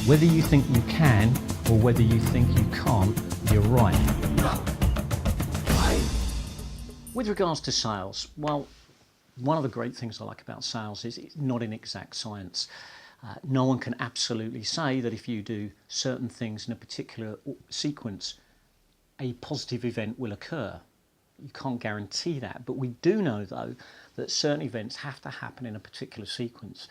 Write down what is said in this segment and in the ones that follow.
Whether you think you can or whether you think you can't, you're right. With regards to sales, well, one of the great things I like about sales is it's not an exact science. No one can absolutely say that if you do certain things in a particular sequence, a positive event will occur. You can't guarantee that, but we do know though that certain events have to happen in a particular sequence.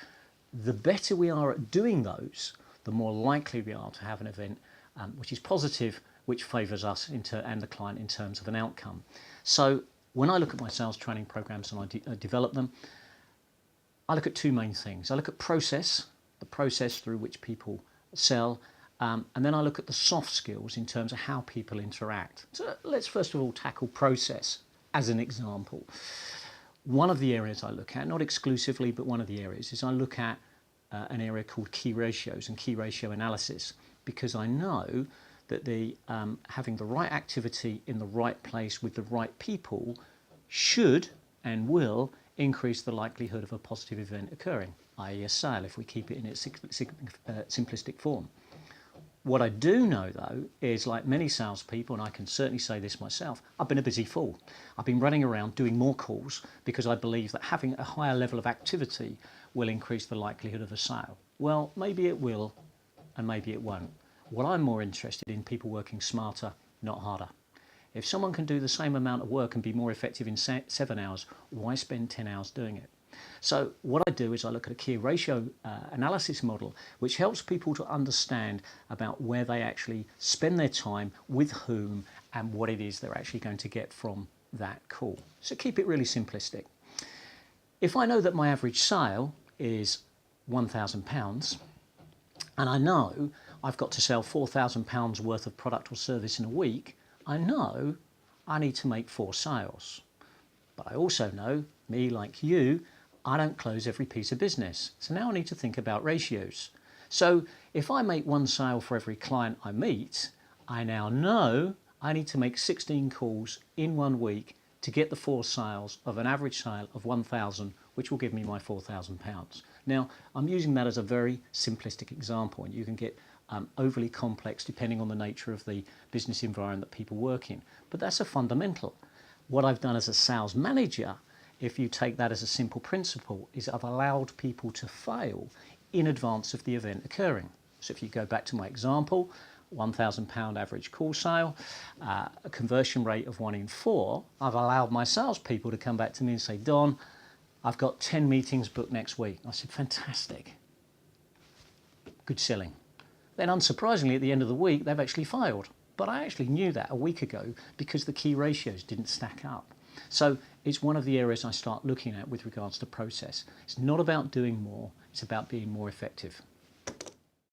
The better we are at doing those, the more likely we are to have an event which is positive, which favours us and the client in terms of an outcome. So when I look at my sales training programs and I develop them, I look at two main things. I look at process, the process through which people sell, and then I look at the soft skills in terms of how people interact. So let's first of all tackle process as an example. One of the areas I look at, not exclusively, but one of the areas is I look at an area called key ratios and key ratio analysis, because I know that having the right activity in the right place with the right people should and will increase the likelihood of a positive event occurring, i.e. a sale, if we keep it in its simplistic form. What I do know though is, like many salespeople, and I can certainly say this myself, I've been a busy fool. I've been running around doing more calls because I believe that having a higher level of activity will increase the likelihood of a sale. Well, maybe it will and maybe it won't. What I'm more interested in, people working smarter, not harder. If someone can do the same amount of work and be more effective in 7 hours, why spend 10 hours doing it? So what I do is I look at a key ratio analysis model, which helps people to understand about where they actually spend their time, with whom, and what it is they're actually going to get from that call. So keep it really simplistic. If I know that my average sale is £1,000, and I know I've got to sell £4,000 worth of product or service in a week, I know I need to make 4 sales. But I also know, me like you, I don't close every piece of business. So now I need to think about ratios. So if I make 1 sale for every client I meet, I now know I need to make 16 calls in 1 week to get the 4 sales of an average sale of 1,000, which will give me my £4,000. Now, I'm using that as a very simplistic example, and you can get overly complex depending on the nature of the business environment that people work in. But that's a fundamental. What I've done as a sales manager, if you take that as a simple principle, is I've allowed people to fail in advance of the event occurring. So if you go back to my example, £1,000 average call sale, a conversion rate of 1 in 4, I've allowed my salespeople to come back to me and say, Don, I've got 10 meetings booked next week. I said, fantastic. Good selling. Then unsurprisingly, at the end of the week, they've actually failed. But I actually knew that a week ago because the key ratios didn't stack up. So it's one of the areas I start looking at with regards to process. It's not about doing more, it's about being more effective.